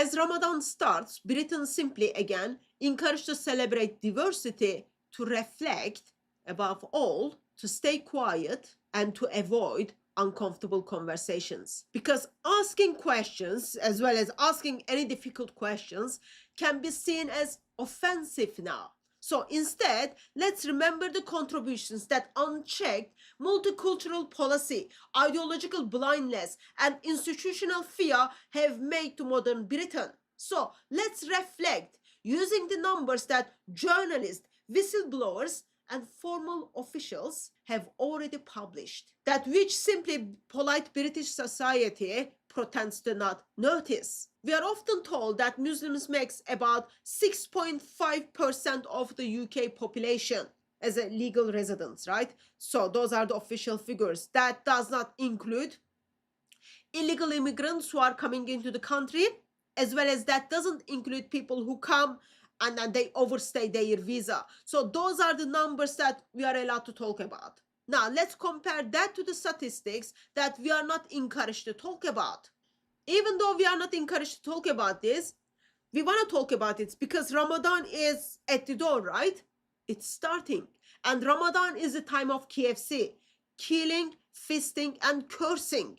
As Ramadan starts, Britain simply again encouraged to celebrate diversity, to reflect, above all, to stay quiet, and to avoid uncomfortable conversations. Because asking questions, as well as asking any difficult questions, can be seen as offensive now. So instead, let's remember the contributions that unchecked multicultural policy, ideological blindness, and institutional fear have made to modern Britain. So let's reflect using the numbers that journalists, whistleblowers, and formal officials have already published, that which simply polite British society pretends to not notice. We are often told that Muslims makes about 6.5% of the UK population as a legal residents, right? So those are the official figures. That does not include illegal immigrants who are coming into the country, as well as that doesn't include people who come and then they overstay their visa. So those are the numbers that we are allowed to talk about. Now let's compare that to the statistics that we are not encouraged to talk about. Even though we are not encouraged to talk about this, we want to talk about it because Ramadan is at the door, right? It's starting. And Ramadan is a time of KFC, killing, feasting, and cursing.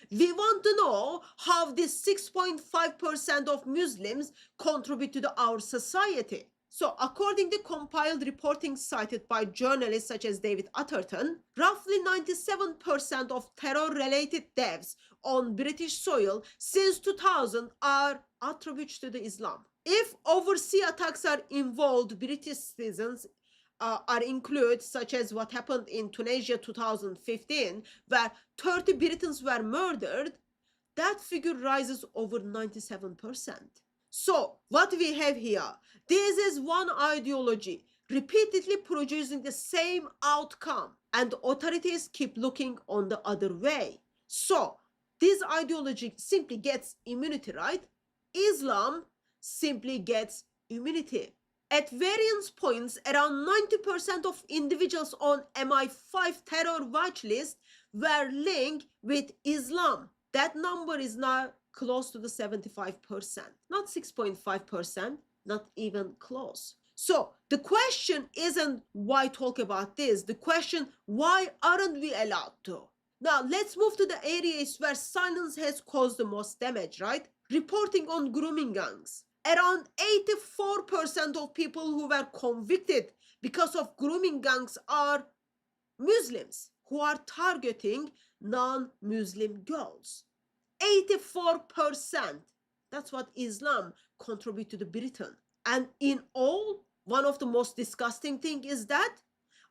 We want to know how this 6.5% of Muslims contribute to our society. So, according to compiled reporting cited by journalists such as David Atherton, roughly 97% of terror-related deaths on British soil since 2000 are attributed to the Islam. If overseas attacks are involved, British citizens are included, such as what happened in Tunisia 2015, where 30 Britons were murdered, that figure rises over 97%. So, what we have here, this is one ideology repeatedly producing the same outcome, and authorities keep looking on the other way. So, this ideology simply gets immunity, right? Islam simply gets immunity. At various points, around 90% of individuals on MI5 terror watch list were linked with Islam. That number is now close to the 75%, not 6.5%, not even close. So the question isn't why talk about this. The question, why aren't we allowed to? Now let's move to the areas where silence has caused the most damage, right? Reporting on grooming gangs. Around 84% of people who were convicted because of grooming gangs are Muslims who are targeting non-Muslim girls. 84%. That's what Islam contribute to the Britain. And in all, one of the most disgusting thing is that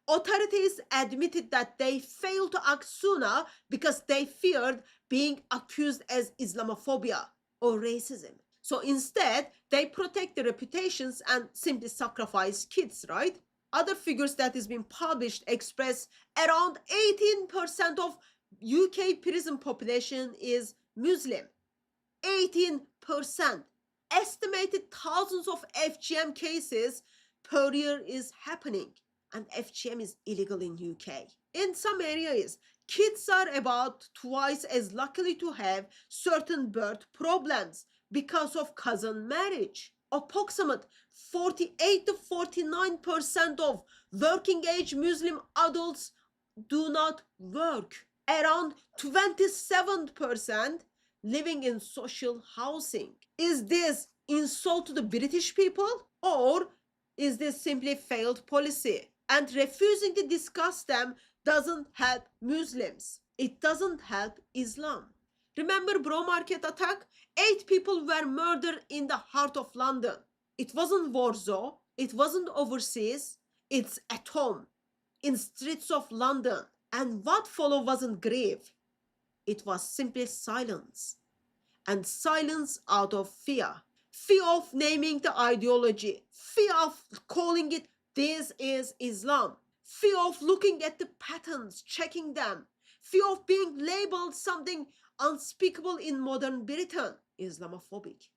authorities admitted that they failed to act sooner because they feared being accused as Islamophobia or racism. So instead, they protect their reputations and simply sacrifice kids, right? Other figures that has been published express around 18% of UK prison population is Muslim. 18%. Estimated thousands of FGM cases per year is happening. And FGM is illegal in UK. In some areas, kids are about twice as likely to have certain birth problems because of cousin marriage. Approximate 48 to 49% of working age Muslim adults do not work. Around 27% living in social housing. Is this insult to the British people, or is this simply failed policy? And refusing to discuss them doesn't help Muslims. It doesn't help Islam. Remember Bro Market attack? 8 people were murdered in the heart of London. It wasn't Warsaw. It wasn't overseas. It's at home, in streets of London. And what followed wasn't grief. It was simply silence. And silence out of fear. Fear of naming the ideology. Fear of calling it, this is Islam. Fear of looking at the patterns, checking them. Fear of being labeled something unspeakable in modern Britain, Islamophobic.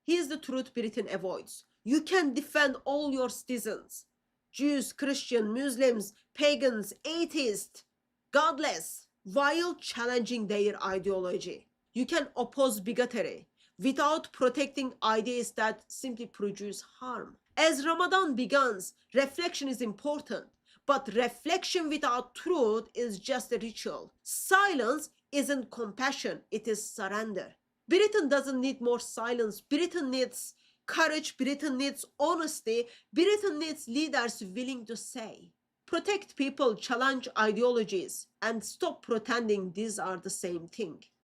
Here's the truth Britain avoids. You can defend all your citizens, Jews, Christian, Muslims, pagans, atheists, godless, while challenging their ideology. You can oppose bigotry, without protecting ideas that simply produce harm. As Ramadan begins, reflection is important, but reflection without truth is just a ritual. Silence isn't compassion, it is surrender. Britain doesn't need more silence. Britain needs courage. Britain needs honesty. Britain needs leaders willing to say, protect people, challenge ideologies, and stop pretending these are the same thing.